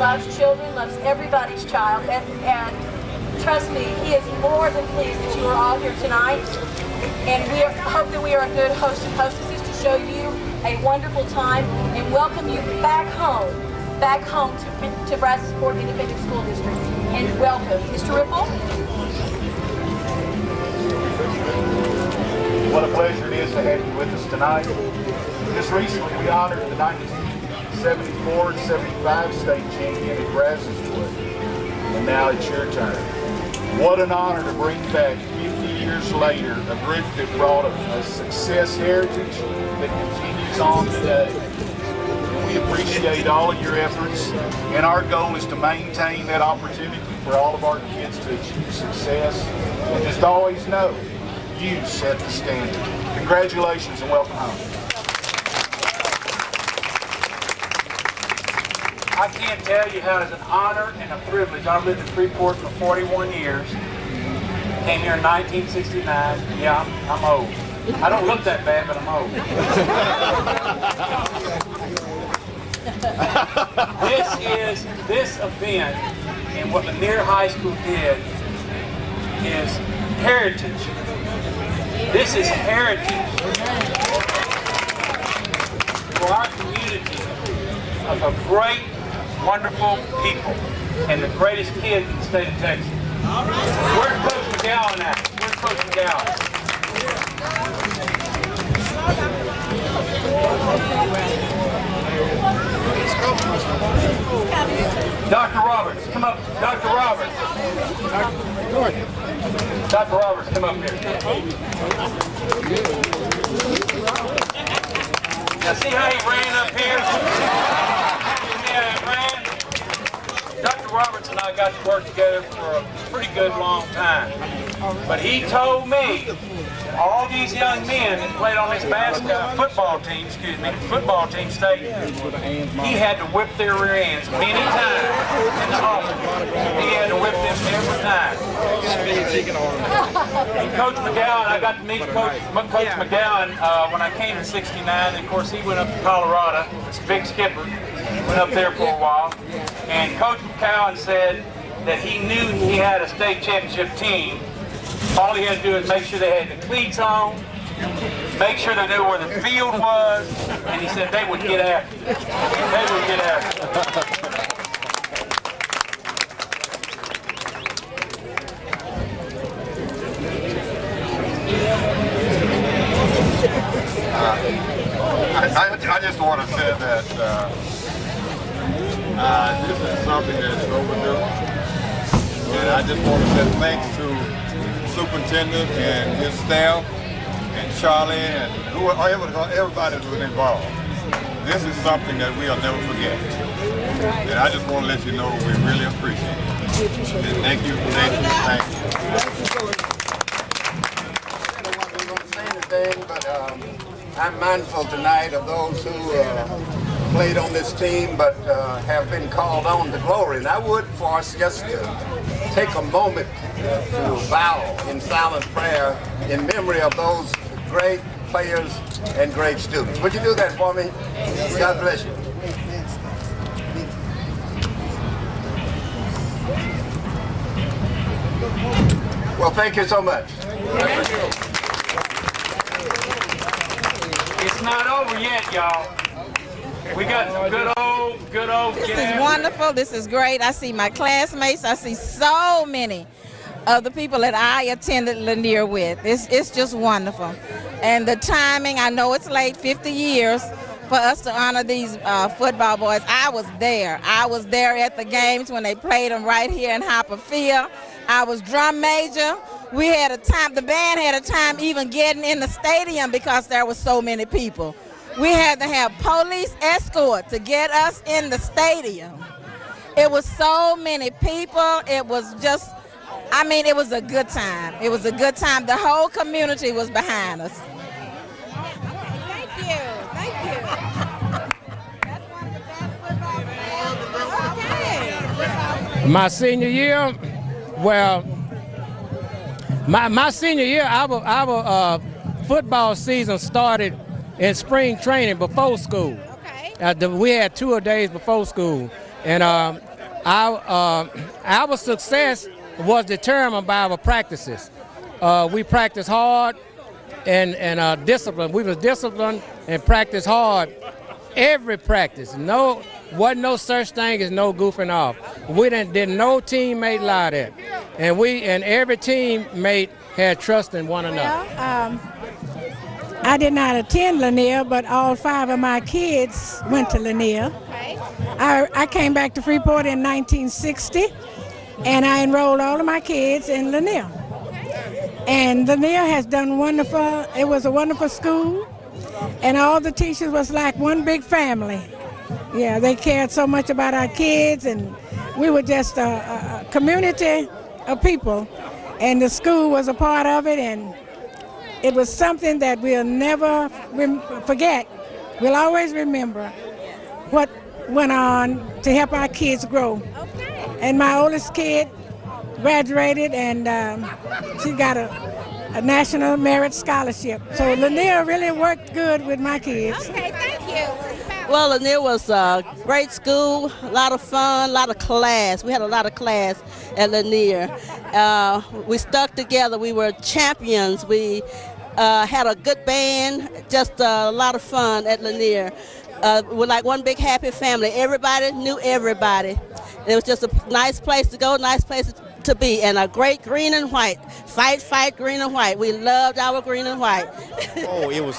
loves children, loves everybody's child, and trust me, he is more than pleased that you are all here tonight. And we hope that we are a good host and hostesses to show you a wonderful time and welcome you back home to Brazosport Independent School District. And welcome. Mr. Ripple? What a pleasure it is to have you with us tonight. Just recently we honored the 1974-75 state champion at Brazosport. And now it's your turn. What an honor to bring back 50 years later a group that brought a success heritage that continues on today. And we appreciate all of your efforts, and our goal is to maintain that opportunity for all of our kids to achieve success. And just always know, you set the standard. Congratulations and welcome home. I can't tell you how it's an honor and a privilege. I've lived in Freeport for 41 years. Came here in 1969. Yeah, I'm old. I don't look that bad, but I'm old. This event and what Lanier High School did is heritage. This is heritage for our community of a great, wonderful people and the greatest kids in the state of Texas. Where's Coach McGowan at? Where's Coach McGowan? Dr. Roberts, come up. Dr. Roberts. Dr. Roberts, come up here. Now see how he ran up here? See how he ran? Dr. Roberts and I got to work together for a pretty good long time. But he told me all these young men that played on this football team state, he had to whip their rear ends many times in the office. He had to whip them every time. And Coach McGowan, I got to meet Coach McGowan when I came in '69. And of course, he went up to Colorado. It's a big skipper. Went up there for a while. And Coach McGowan said that he knew he had a state championship team. All he had to do is make sure they had the cleats on, make sure they knew where the field was, and he said they would get after it. They would get after I just want to say that this is something that's overdue, and I just want to say thanks to Superintendent and his staff and Charlie and everybody who was involved. This is something that we'll never forget. And I just want to let you know we really appreciate it. And thank you for that. Thank you. I don't want to say anything, but I'm mindful tonight of those who played on this team but have been called on to glory. And I would for us just to take a moment to bow in silent prayer in memory of those great players and great students. Would you do that for me? God bless you. Well, thank you so much. It's not over yet, y'all. We got some good old This is wonderful. This is great. I see my classmates. I see so many of the people that I attended Lanier with. It's just wonderful. And the timing, I know it's late, 50 years, for us to honor these football boys. I was there. I was there at the games when they played them right here in Hopper Field. I was drum major. We had a time, the band had a time even getting in the stadium because there were so many people. We had to have police escort to get us in the stadium. It was so many people. It was just, I mean, it was a good time. It was a good time. The whole community was behind us. Thank you. Thank you. That's one of the best football players. Okay. My senior year, well, my senior year, our football season started in spring training before school. Okay. We had 2 days before school, and our success was determined by our practices. We practiced hard and disciplined. We was disciplined and practiced hard every practice. Wasn't no such thing as no goofing off. We did no teammate lie there, and every teammate had trust in one another. Well, I did not attend Lanier, but all 5 of my kids went to Lanier. I came back to Freeport in 1960, and I enrolled all of my kids in Lanier. And Lanier has done wonderful. It was a wonderful school, and all the teachers was like one big family. Yeah, they cared so much about our kids, and we were just a community of people, and the school was a part of it, and it was something that we'll never forget. We'll always remember what went on to help our kids grow. And my oldest kid graduated, and she got a National Merit Scholarship. So Lanier really worked good with my kids. Okay, thank you. Well, Lanier was a great school, a lot of fun, a lot of class. We had a lot of class at Lanier. We stuck together. We were champions. We had a good band, just a lot of fun at Lanier. We're like one big happy family. Everybody knew everybody. It was just a nice place to go, nice place to be, and a great green and white. Fight, green and white. We loved our green and white. Oh, it was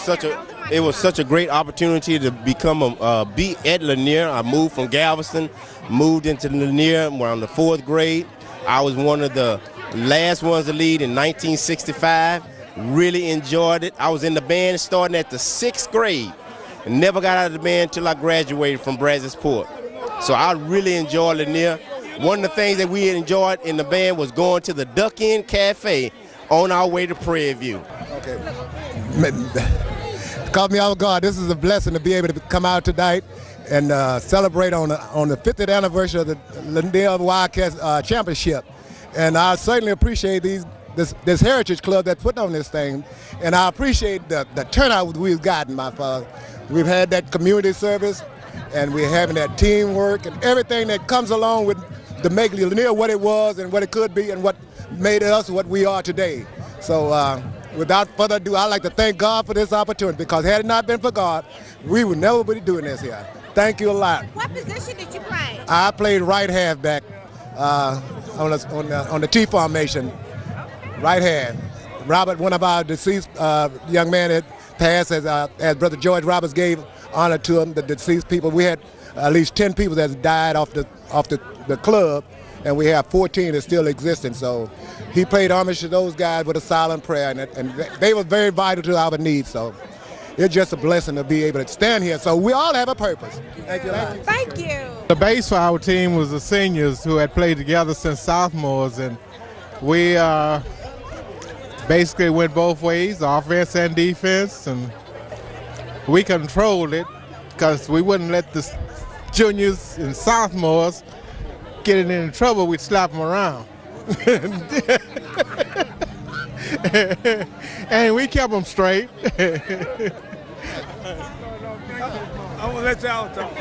such a great opportunity to be at Lanier. I moved from Galveston, moved into Lanier around the 4th grade. I was one of the last ones to lead in 1965. Really enjoyed it. I was in the band starting at the 6th grade and never got out of the band until I graduated from Brazosport. So I really enjoyed Lanier. One of the things that we enjoyed in the band was going to the Duck Inn Cafe on our way to Prairie View. Okay. Caught me off guard. This is a blessing to be able to come out tonight and celebrate on the 50th anniversary of the Lanier Wildcats championship. And I certainly appreciate this Heritage Club that's putting on this thing, and I appreciate the turnout we've gotten, my father. We've had that community service, and we're having that teamwork and everything that comes along with the make Lanier what it was and what it could be and what made us what we are today. So without further ado, I'd like to thank God for this opportunity, because had it not been for God, we would never be doing this here. Thank you a lot. What position did you play? I played right halfback on the T formation. Right hand. Robert, one of our deceased young man that passed, as Brother George Roberts gave honor to him, the deceased people. We had at least 10 people that died off the club, and we have 14 that still existing. So he paid homage to those guys with a silent prayer, and they were very vital to our needs. So it's just a blessing to be able to stand here. So we all have a purpose. Thank you. Thank you. The base for our team was the seniors who had played together since sophomores, and we basically went both ways, offense and defense, and we controlled it because we wouldn't let the juniors and sophomores get in any trouble. We'd slap them around. And we kept them straight. I'm gonna let y'all talk.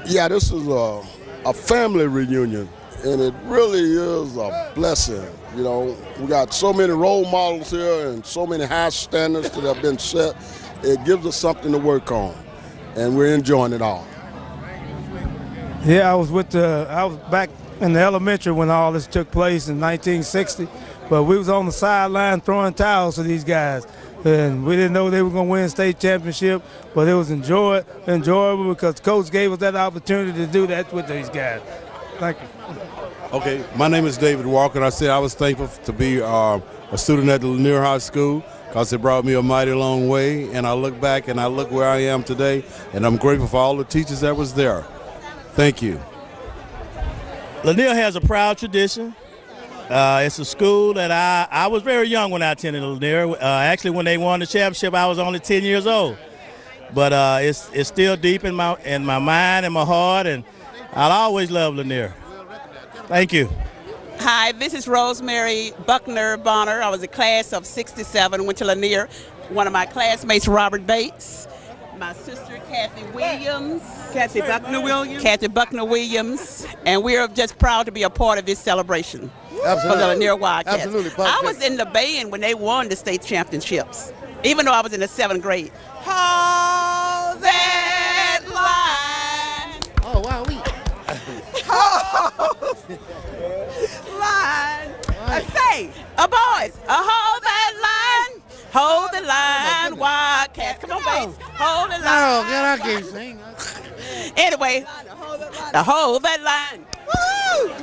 Yeah, this is a family reunion, and it really is a blessing. You know, we got so many role models here and so many high standards that have been set. It gives us something to work on, and we're enjoying it all. Yeah, I was back in the elementary when all this took place in 1960, but we was on the sideline throwing towels to these guys. And we didn't know they were going to win state championship, but it was enjoyable because Coach gave us that opportunity to do that with these guys. Thank you. Okay, my name is David Walker, and I said I was thankful to be a student at the Lanier High School because it brought me a mighty long way, and I look back and I look where I am today, and I'm grateful for all the teachers that was there. Thank you. Lanier has a proud tradition. It's a school that I was very young when I attended Lanier. Actually, when they won the championship, I was only 10 years old. But it's still deep in my mind and my heart, and I'll always love Lanier. Thank you. Hi, this is Rosemary Buckner Bonner. I was a class of '67, went to Lanier. One of my classmates, Robert Bates. my sister Kathy Williams. Kathy Buckner Williams. Kathy Buckner Williams. And we're just proud to be a part of this celebration. Absolutely. For the Lanier Wildcats. Absolutely. I was in the band when they won the state championships, even though I was in the 7th grade. Hold that line. Oh, wow. Line. I say, boys, hold that line. Hold the line, Wildcats. Come on, baby. Hold the line. No, God, I can't sing. Anyway, the hold that line. Woo!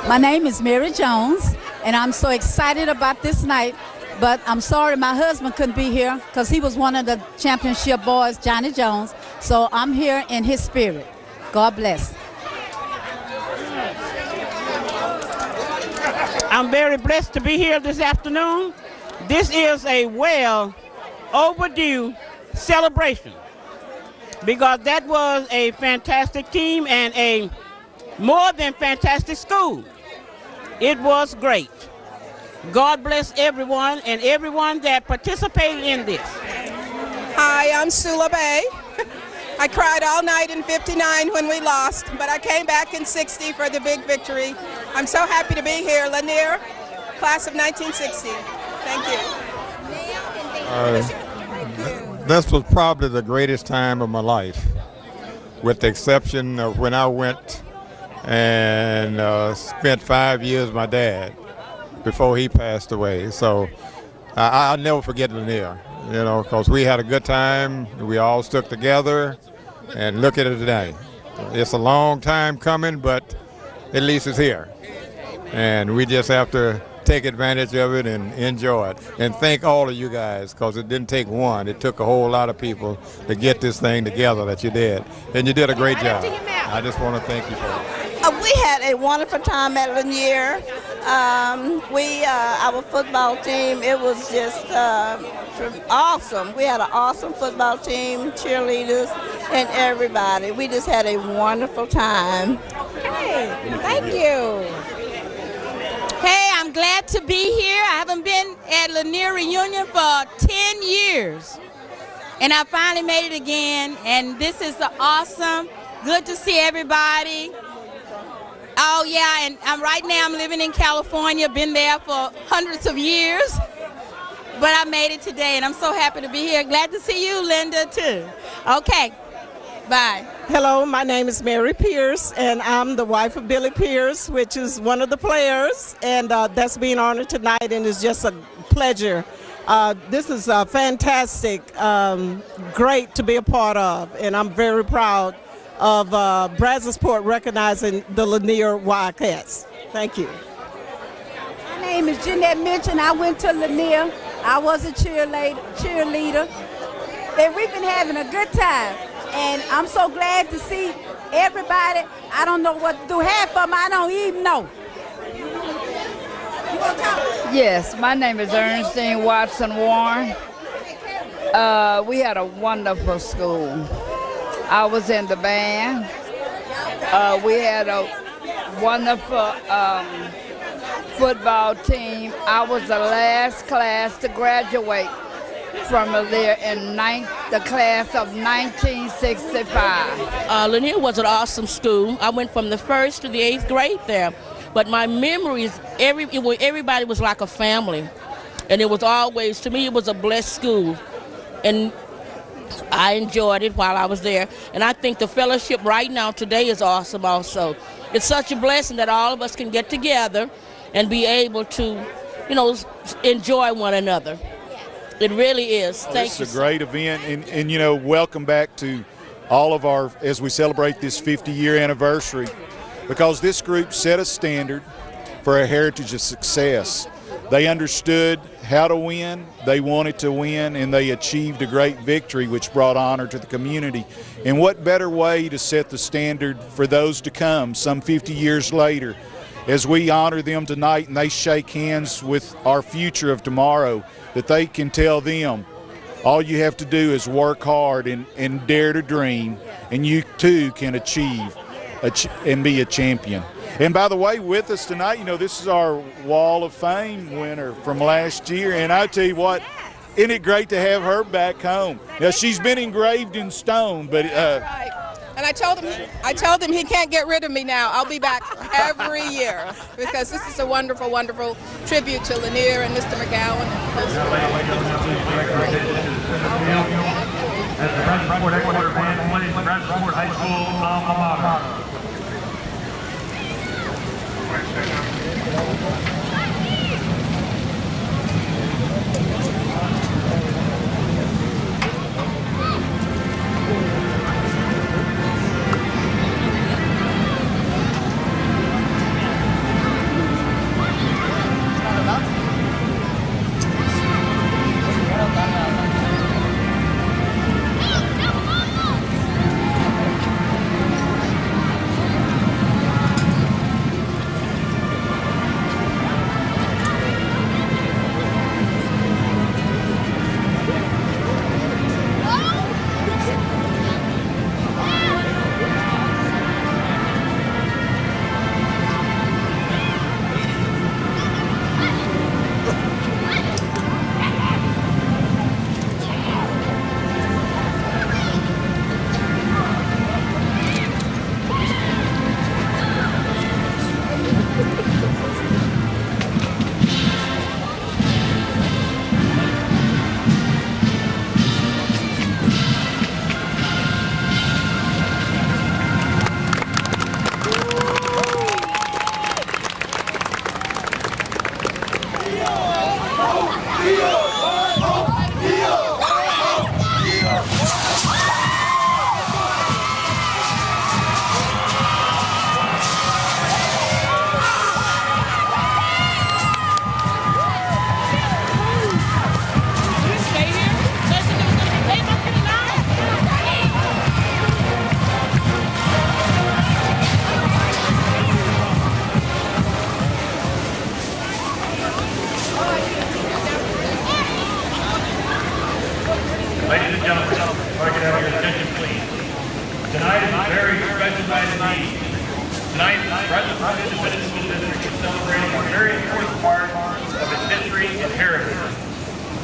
My name is Mary Jones, and I'm so excited about this night. But I'm sorry my husband couldn't be here because he was one of the championship boys, Johnny Jones. So I'm here in his spirit. God bless. I'm very blessed to be here this afternoon. This is a well overdue celebration because that was a fantastic team and a more than fantastic school. It was great. God bless everyone and everyone that participated in this. Hi, I'm Sula Bay. I cried all night in '59 when we lost, but I came back in '60 for the big victory. I'm so happy to be here. Lanier, class of 1960. Thank you. This was probably the greatest time of my life, with the exception of when I went and spent 5 years with my dad before he passed away. So I'll never forget Lanier, you know, because we had a good time. We all stuck together, and look at it today. It's a long time coming, but at least it's here. And we just have to take advantage of it and enjoy it. And thank all of you guys, because it didn't take one. It took a whole lot of people to get this thing together that you did. And you did a great job. I just want to thank you for it. We had a wonderful time at Lanier. Our football team, it was just awesome. We had an awesome football team, cheerleaders, and everybody. We just had a wonderful time. Hey, thank you. Hey, I'm glad to be here. I haven't been at Lanier Reunion for 10 years. And I finally made it again. And this is awesome. Good to see everybody. Oh, yeah, and right now I'm living in California. Been there for hundreds of years. But I made it today, and I'm so happy to be here. Glad to see you, Linda, too. Okay, bye. Hello, my name is Mary Pierce, and I'm the wife of Billy Pierce, which is one of the players, and that's being honored tonight, and it's just a pleasure. This is fantastic, great to be a part of, and I'm very proud of Brazosport recognizing the Lanier Wildcats. Thank you. My name is Jeanette Mitchell. I went to Lanier. I was a cheerleader. And we've been having a good time. And I'm so glad to see everybody. I don't know what to do. Half of them I don't even know. Yes, my name is Ernestine Watson Warren. We had a wonderful school. I was in the band. We had a wonderful football team. I was the last class to graduate from Lanier in the class of 1965. Lanier was an awesome school. I went from the 1st to the 8th grade there. But my memories, everybody was like a family. And it was always, to me, it was a blessed school. And I enjoyed it while I was there. And I think the fellowship right now today is awesome also. It's such a blessing that all of us can get together and be able to, enjoy one another. It really is. Thank you. It's a great event, and welcome back to all of our, as we celebrate this 50-year anniversary, because this group set a standard for a heritage of success. They understood how to win, they wanted to win, and they achieved a great victory which brought honor to the community. And what better way to set the standard for those to come some 50 years later, as we honor them tonight and they shake hands with our future of tomorrow, that they can tell them, all you have to do is work hard and dare to dream, and you too can achieve and be a champion. And by the way, with us tonight, this is our Wall of Fame winner from last year, and I tell you what, isn't it great to have her back home? Now, she's been engraved in stone, but Right. And I told him he can't get rid of me now. I'll be back every year because this is a wonderful, wonderful tribute to Lanier and Mr. McGowan. As the Freeport Ecuador band plays Freeport High School alma mater. Ladies and gentlemen, if I could have your attention, please. Tonight is a very special night indeed. Tonight, Freeport Independent School District is celebrating a very important part of its history and heritage.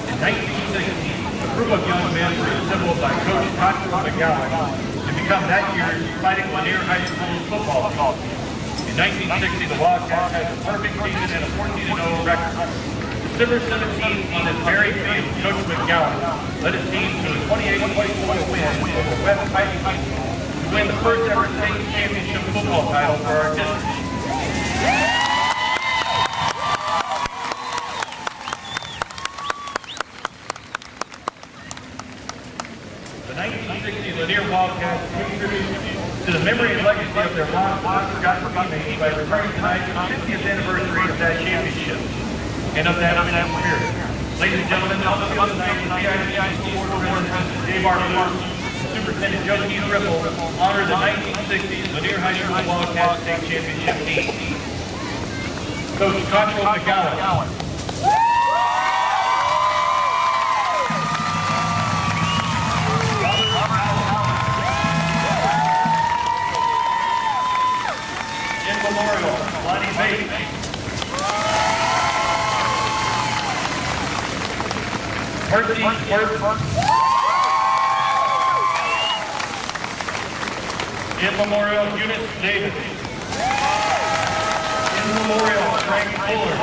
In 1960, a group of young men were assembled by Coach Cottrell McGowan to become that year's Fighting Lanier High School football team. In 1960, the Wildcats had a perfect season and a 14-0 record. December 17th, on this very field, Coach McGowan led his team to a 28-24 win over West Fighting to win the first ever state championship football title for our district. The 1960 Lanier Wildcats contributed to the memory and legacy of their long-forgotten teammates by returning tonight to the 50th anniversary of that championship and of that spirit. Ladies and gentlemen, also on the night, the BIC Board President Dave R. Lewis, Superintendent Joe Keith Ripple honor the 1960s Lanier High School Wildcats State Championship team. Coach Cottrell McGowan. In memorial, Lonnie Bates. Percy Worth. In memorial, Eunice Davis. In memorial, Frank Fuller.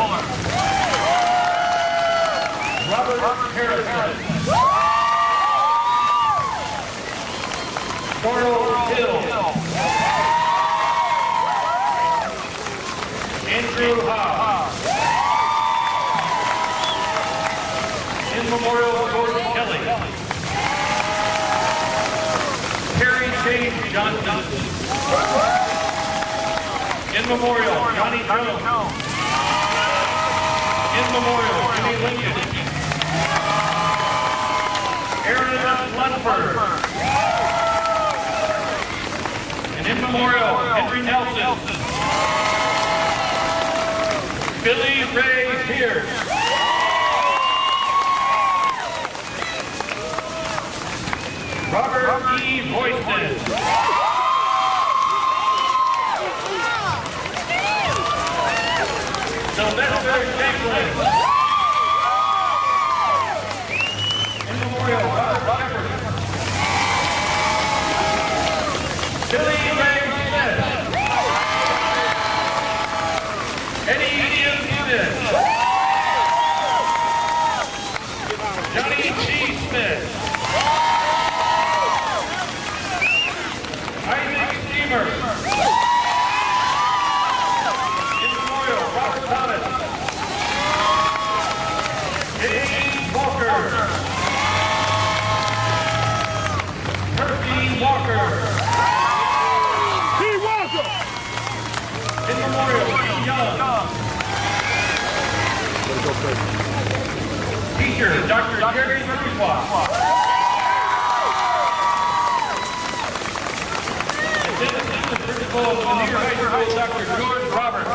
Robert Harrison. Carl Hill. Andrew Hobbs. In memorial, Gordon Kelly. Terry James Johnson. In memorial, Johnny Jones. In memorial, Jimmy Lincoln. Aaron Lunford. And in memorial, Henry Nelson. Billy Ray Pierce. Robert E. Royston. Sylvester Shanklin. Memorial, Robert Billy Ray Smith. Eddie Smith. Johnny G. Smith. Isaac Steamer. In Memorial, Robert Thomas. James Walker. Murphy Walker. T. Walker. In Memorial, Young. Teacher, Dr. Jerry Bourgeois. Assistant Principal of Lanier High School, Dr. George Roberts.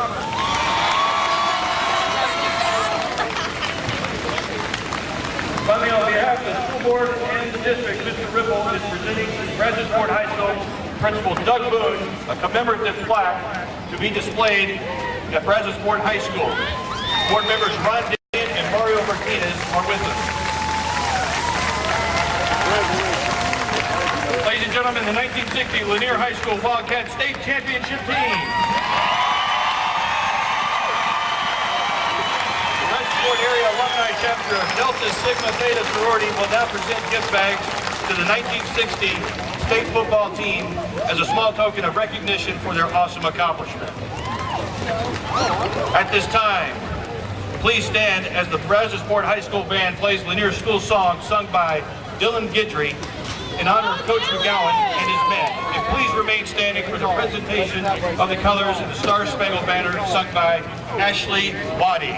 Finally, on behalf of the school board and the district, Mr. Ripple is presenting Brazosport High School Principal Doug Boone a commemorative plaque to be displayed at Brazosport High School. Board members Ron Dan and Mario Martinez are with us. Ladies and gentlemen, the 1960 Lanier High School Wildcat State Championship team. The Brazosport Area Alumni Chapter of Delta Sigma Theta Sorority will now present gift bags to the 1960 state football team as a small token of recognition for their awesome accomplishment. At this time, please stand as the Brazosport High School Band plays Lanier School song sung by Dylan Guidry in honor of Coach McGowan and his men. And please remain standing for the presentation of the colors and the Star Spangled Banner sung by Ashley Waddy.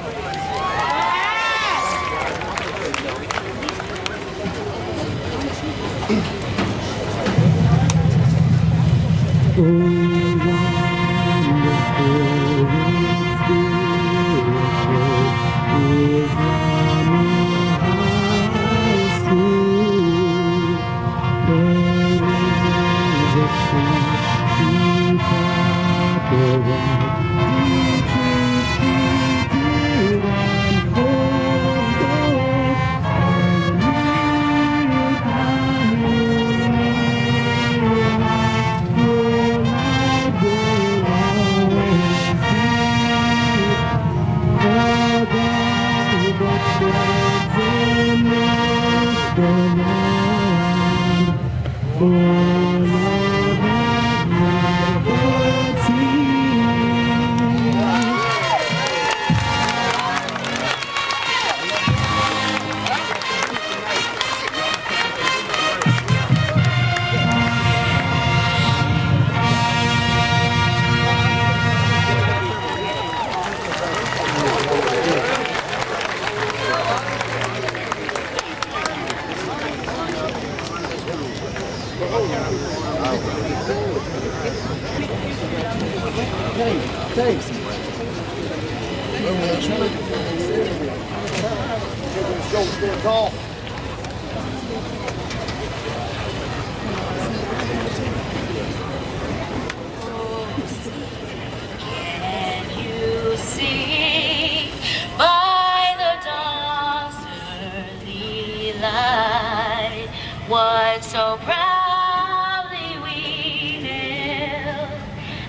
What so proudly we knelt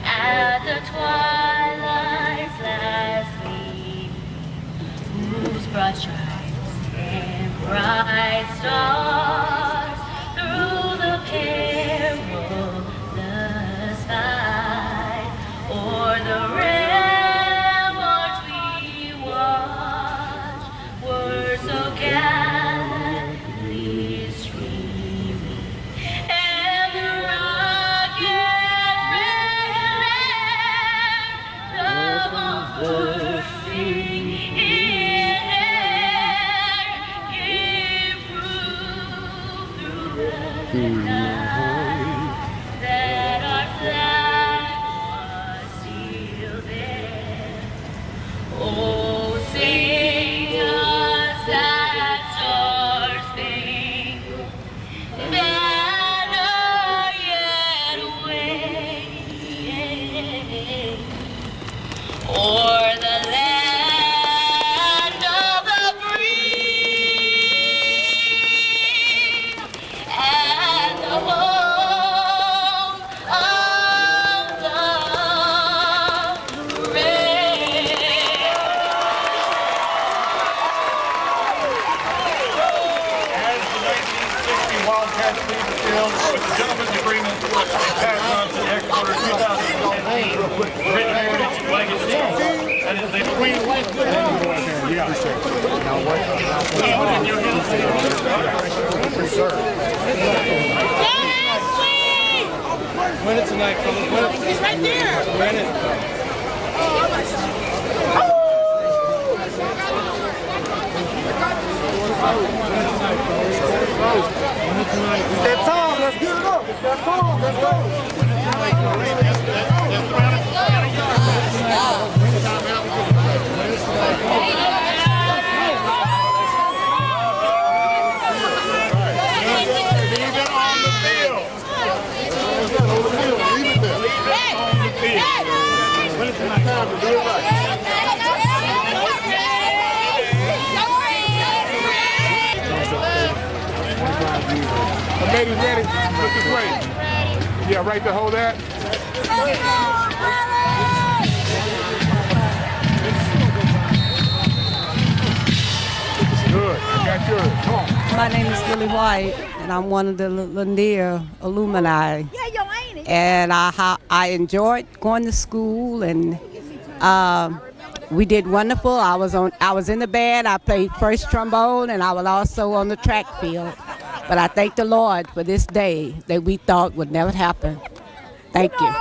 at the twilight's last gleam, whose broad stripes and bright stars through the perilous fight, o'er the ramparts we watched, were so gallantly streaming, and the rocket red of all bursting in air gave proof through the night that our flag was still there. Oh, sing us that star-spangled banner yet waving o'er the land of the free. bill with the gentleman's agreement passed on to the exporter 2010 written heritage legacy. That is the Queen. Yeah, appreciate it. Now what? Win it tonight, fellas. Win it. He's right there. Win it. It's that time. Let's get it up. It's that time. Let's go. The ladies ready? Look this way. Yeah, right to hold that. Good. I got yours. Come on. My name is Lily White, and I'm one of the Lanier alumni. And I enjoyed going to school, and we did wonderful. I was in the band. I played first trombone, and I was also on the track field. But I thank the Lord for this day that we thought would never happen. Thank you.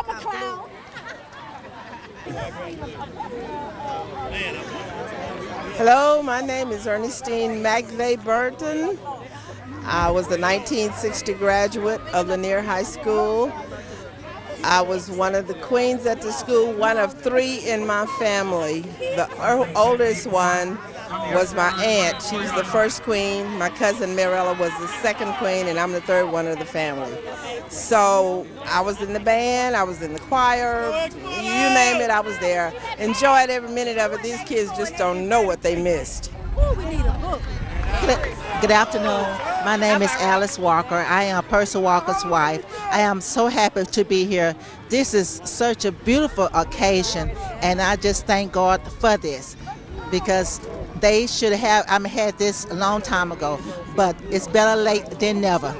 Hello, my name is Ernestine McVeigh Burton. I was the 1960 graduate of Lanier High School. I was one of the queens at the school, one of three in my family. The oldest one was my aunt. She was the first queen. My cousin Mirella was the second queen, and I'm the third one of the family. So I was in the band, I was in the choir, you name it, I was there. Enjoyed every minute of it. These kids just don't know what they missed. We need a book. Good afternoon. My name is Alice Walker. I am Percy Walker's wife. I am so happy to be here. This is such a beautiful occasion, and I just thank God for this, because they should have had this a long time ago, but it's better late than never.